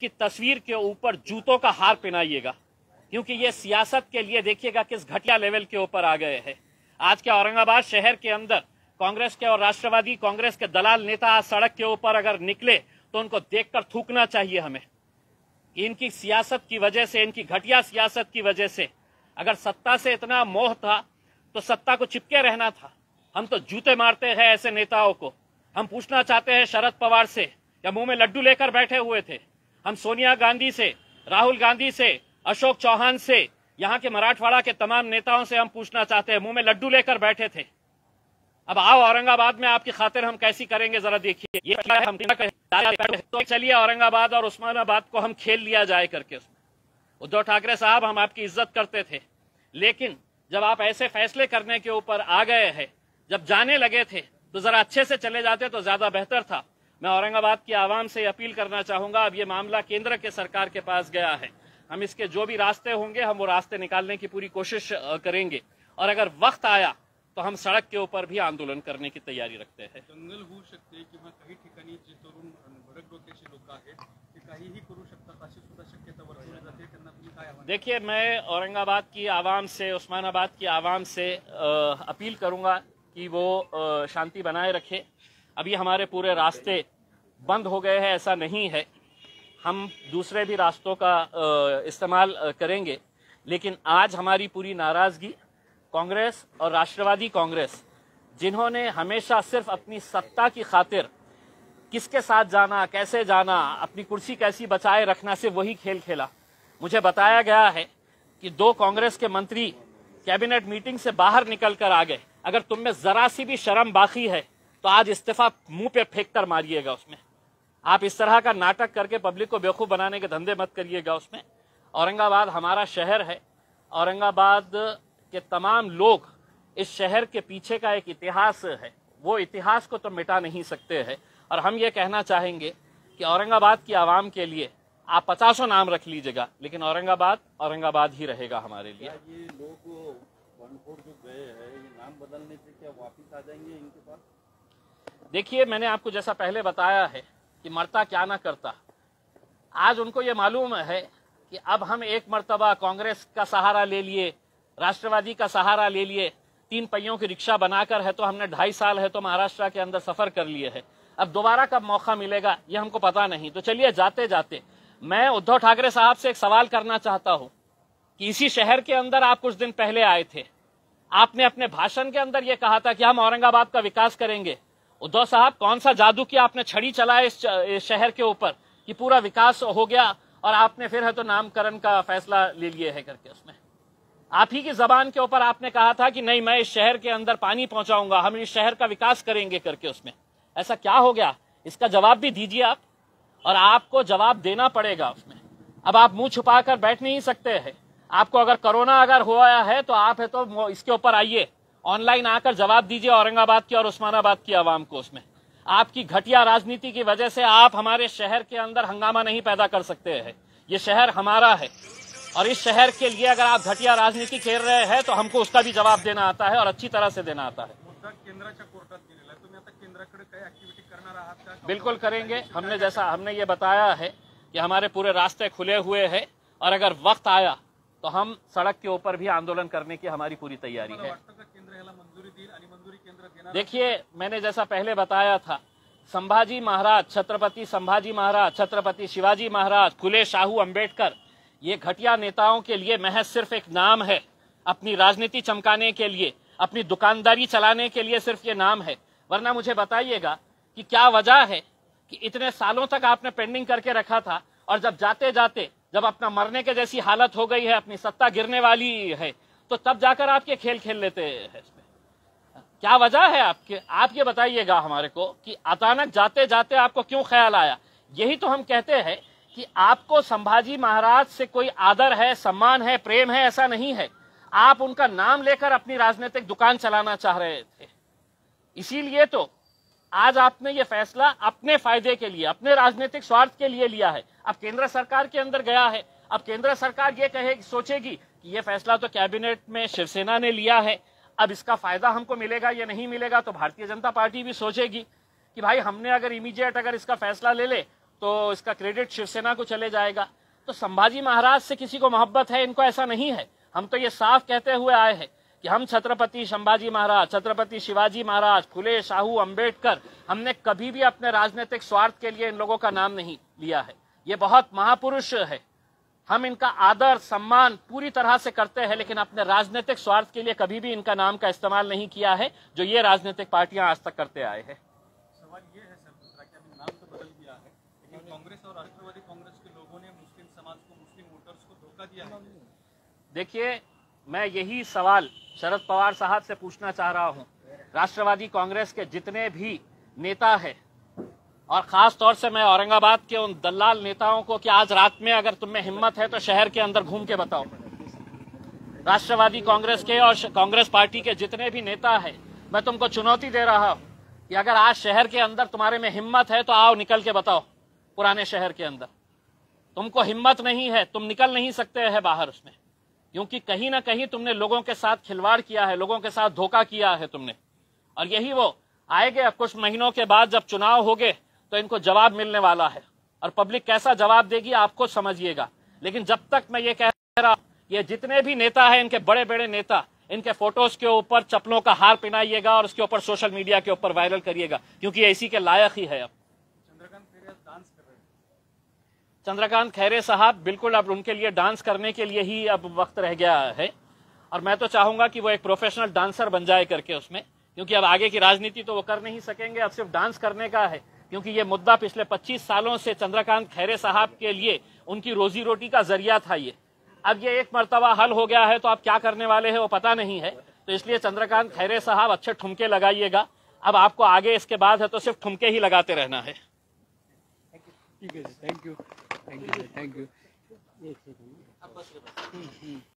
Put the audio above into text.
की तस्वीर के ऊपर जूतों का हार पहनाइएगा, क्योंकि ये सियासत के लिए देखिएगा किस घटिया लेवल के ऊपर आ गए हैं। आज के औरंगाबाद शहर के अंदर कांग्रेस के और राष्ट्रवादी कांग्रेस के दलाल नेता आज सड़क के ऊपर अगर निकले तो उनको देखकर थूकना चाहिए हमें कि इनकी सियासत की वजह से, इनकी घटिया सियासत की वजह से अगर सत्ता से इतना मोह था तो सत्ता को चिपके रहना था। हम तो जूते मारते हैं ऐसे नेताओं को। हम पूछना चाहते हैं शरद पवार से, या मुंह में लड्डू लेकर बैठे हुए थे? हम सोनिया गांधी से, राहुल गांधी से, अशोक चौहान से, यहाँ के मराठवाड़ा के तमाम नेताओं से हम पूछना चाहते हैं, मुंह में लड्डू लेकर बैठे थे। अब आओ औरंगाबाद में आपकी खातिर हम कैसी करेंगे जरा देखिए। ये हम तो चलिए औरंगाबाद और उस्मानाबाद को हम खेल लिया जाए करके। उसमें उद्धव ठाकरे साहब, हम आपकी इज्जत करते थे, लेकिन जब आप ऐसे फैसले करने के ऊपर आ गए हैं, जब जाने लगे थे तो जरा अच्छे से चले जाते तो ज्यादा बेहतर था। मैं औरंगाबाद की आवाम से अपील करना चाहूंगा, अब ये मामला केंद्र के सरकार के पास गया है, हम इसके जो भी रास्ते होंगे हम वो रास्ते निकालने की पूरी कोशिश करेंगे, और अगर वक्त आया तो हम सड़क के ऊपर भी आंदोलन करने की तयारी रखते हैं। दंगल होऊ शकते किंवा काही ठिकाणी जे तरुण भडक डोक्याचे लोक आहेत ते काहीही करू शकतात अशी सुद्धा शक्यता वर्तवली जाते, त्यांना तुम्ही काय आव्हान? देखिए, मैं औरंगाबाद की आवाम से, उस्मानाबाद की आवाम से अपील करूंगा कि वो शांति बनाए रखे। अभी हमारे पूरे रास्ते बंद हो गए हैं ऐसा नहीं है, हम दूसरे भी रास्तों का इस्तेमाल करेंगे, लेकिन आज हमारी पूरी नाराजगी कांग्रेस और राष्ट्रवादी कांग्रेस, जिन्होंने हमेशा सिर्फ अपनी सत्ता की खातिर किसके साथ जाना, कैसे जाना, अपनी कुर्सी कैसी बचाए रखना, से वही खेल खेला। मुझे बताया गया है कि 2 कांग्रेस के मंत्री कैबिनेट मीटिंग से बाहर निकल कर आ गए। अगर तुम में जरा सी भी शर्म बाकी है तो आज इस्तीफा मुंह पे फेंक कर मारिएगा उसमें। आप इस तरह का नाटक करके पब्लिक को बेवकूफ बनाने के धंधे मत करिएगा उसमें। औरंगाबाद हमारा शहर है, औरंगाबाद के तमाम लोग, इस शहर के पीछे का एक इतिहास है, वो इतिहास को तो मिटा नहीं सकते हैं। और हम ये कहना चाहेंगे कि औरंगाबाद की आवाम के लिए आप 50 नाम रख लीजिएगा, लेकिन औरंगाबाद औरंगाबाद ही रहेगा हमारे लिए। ये लोग बनफोड़ जो गए हैं, ये नाम बदलने से क्या वापिस आ जाएंगे इनके पास? देखिए, मैंने आपको जैसा पहले बताया है कि मरता क्या ना करता, आज उनको ये मालूम है कि अब हम एक मर्तबा कांग्रेस का सहारा ले लिए, राष्ट्रवादी का सहारा ले लिए, 3 पहियों की रिक्शा बनाकर है तो हमने 2.5 साल है तो महाराष्ट्र के अंदर सफर कर लिए है। अब दोबारा कब मौका मिलेगा ये हमको पता नहीं। तो चलिए, जाते जाते मैं उद्धव ठाकरे साहब से एक सवाल करना चाहता हूं कि इसी शहर के अंदर आप कुछ दिन पहले आए थे, आपने अपने भाषण के अंदर यह कहा था कि हम औरंगाबाद का विकास करेंगे। उद्धव साहब, कौन सा जादू की आपने छड़ी चलाए इस शहर के ऊपर कि पूरा विकास हो गया और आपने फिर है तो नामकरण का फैसला ले लिए है करके? उसमें आप ही की जबान के ऊपर आपने कहा था कि नहीं, मैं इस शहर के अंदर पानी पहुंचाऊंगा, हम इस शहर का विकास करेंगे करके। उसमें ऐसा क्या हो गया, इसका जवाब भी दीजिए आप, और आपको जवाब देना पड़ेगा उसमें। अब आप मुंह छुपा कर बैठ नहीं सकते हैं। आपको अगर कोरोना अगर हुआ है तो आप है तो इसके ऊपर आइए, ऑनलाइन आकर जवाब दीजिए औरंगाबाद की और उस्मानाबाद की आवाम को। उसमें आपकी घटिया राजनीति की वजह से आप हमारे शहर के अंदर हंगामा नहीं पैदा कर सकते हैं। ये शहर हमारा है, और इस शहर के लिए अगर आप घटिया राजनीति खेल रहे हैं तो हमको उसका भी जवाब देना आता है और अच्छी तरह से देना आता है। मुद्दा केंद्राच्या कोर्टात गेलेला आहे, तुम्ही आता केंद्राकडे काही ऍक्टिव्हिटी करणार आहात का? बिल्कुल करेंगे। हमने ये बताया है कि हमारे पूरे रास्ते खुले हुए हैं, और अगर वक्त आया तो हम सड़क के ऊपर भी आंदोलन करने की हमारी पूरी तैयारी है। केंद्र याला मंजुरी देईल आणि मंजुरी केंद्र देणार? देखिए, मैंने जैसा पहले बताया था, संभाजी महाराज, छत्रपति संभाजी महाराज, छत्रपति शिवाजी महाराज, फुले शाहू अंबेडकर, ये घटिया नेताओं के लिए महज सिर्फ एक नाम है। अपनी राजनीति चमकाने के लिए, अपनी दुकानदारी चलाने के लिए सिर्फ ये नाम है। वरना मुझे बताइएगा कि क्या वजह है कि इतने सालों तक आपने पेंडिंग करके रखा था, और जब जाते जाते जब अपना मरने के जैसी हालत हो गई है, अपनी सत्ता गिरने वाली है, तो तब जाकर आप ये खेल खेल लेते हैं। इसमें क्या वजह है आपके? आप ये बताइएगा हमारे को कि अचानक जाते जाते आपको क्यों ख्याल आया? यही तो हम कहते हैं कि आपको संभाजी महाराज से कोई आदर है, सम्मान है, प्रेम है, ऐसा नहीं है। आप उनका नाम लेकर अपनी राजनीतिक दुकान चलाना चाह रहे थे। इसीलिए तो आज आपने ये फैसला अपने फायदे के लिए, अपने राजनीतिक स्वार्थ के लिए लिया है। अब केंद्र सरकार के अंदर गया है, अब केंद्र सरकार ये सोचेगी कि ये फैसला तो कैबिनेट में शिवसेना ने लिया है, अब इसका फायदा हमको मिलेगा या नहीं मिलेगा। तो भारतीय जनता पार्टी भी सोचेगी कि भाई हमने अगर इमीडिएट अगर इसका फैसला ले ले तो इसका क्रेडिट शिवसेना को चले जाएगा। तो संभाजी महाराज से किसी को मोहब्बत है, इनको ऐसा नहीं है। हम तो ये साफ कहते हुए आए हैं कि हम छत्रपति संभाजी महाराज, छत्रपति शिवाजी महाराज, फुले शाहू, अंबेडकर, हमने कभी भी अपने राजनीतिक स्वार्थ के लिए इन लोगों का नाम नहीं लिया है। ये बहुत महापुरुष है, हम इनका आदर सम्मान पूरी तरह से करते हैं, लेकिन अपने राजनीतिक स्वार्थ के लिए कभी भी इनका नाम का इस्तेमाल नहीं किया है, जो ये राजनीतिक पार्टियां आज तक करते आए हैं। सवाल ये है सर दूसरा कि अभी नाम तो बदल दिया है, लेकिन कांग्रेस और राष्ट्रवादी कांग्रेस के लोगों ने मुस्लिम समाज को, मुस्लिम वोटर्स को धोखा दिया है। देखिए, मैं यही सवाल शरद पवार साहब से पूछना चाह रहा हूं। राष्ट्रवादी कांग्रेस के जितने भी नेता हैं, और खास तौर से मैं औरंगाबाद के उन दलाल नेताओं को कि आज रात में अगर तुम में हिम्मत है तो शहर के अंदर घूम के बताओ। राष्ट्रवादी कांग्रेस के और कांग्रेस पार्टी के जितने भी नेता हैं, मैं तुमको चुनौती दे रहा हूं कि अगर आज शहर के अंदर तुम्हारे में हिम्मत है तो आओ, निकल के बताओ। पुराने शहर के अंदर तुमको हिम्मत नहीं है, तुम निकल नहीं सकते हैं बाहर उसमें, क्योंकि कहीं ना कहीं तुमने लोगों के साथ खिलवाड़ किया है, लोगों के साथ धोखा किया है तुमने। और यही वो आएंगे कुछ महीनों के बाद, जब चुनाव होंगे तो इनको जवाब मिलने वाला है, और पब्लिक कैसा जवाब देगी आप खुद समझिएगा। लेकिन जब तक मैं ये कह रहा हूं, ये जितने भी नेता हैं, इनके बड़े बड़े नेता, इनके फोटोज के ऊपर चप्पलों का हार पहनाइएगा और उसके ऊपर सोशल मीडिया के ऊपर वायरल करिएगा, क्योंकि ये इसी के लायक ही है। अब चंद्रकांत खैरे डांस कर रहे हैं। चंद्रकांत खैरे साहब बिल्कुल अब उनके लिए डांस करने के लिए ही अब वक्त रह गया है, और मैं तो चाहूंगा कि वो एक प्रोफेशनल डांसर बन जाए करके उसमें, क्योंकि अब आगे की राजनीति तो वो कर नहीं सकेंगे, अब सिर्फ डांस करने का है। क्योंकि ये मुद्दा पिछले 25 सालों से चंद्रकांत खैरे साहब के लिए उनकी रोजी रोटी का जरिया था ये। अब ये एक मर्तबा हल हो गया है तो आप क्या करने वाले हैं वो पता नहीं है। तो इसलिए चंद्रकांत खैरे साहब अच्छे ठुमके लगाइएगा। अब आपको आगे इसके बाद है तो सिर्फ ठुमके ही लगाते रहना है। ठीक है, थैंक यू।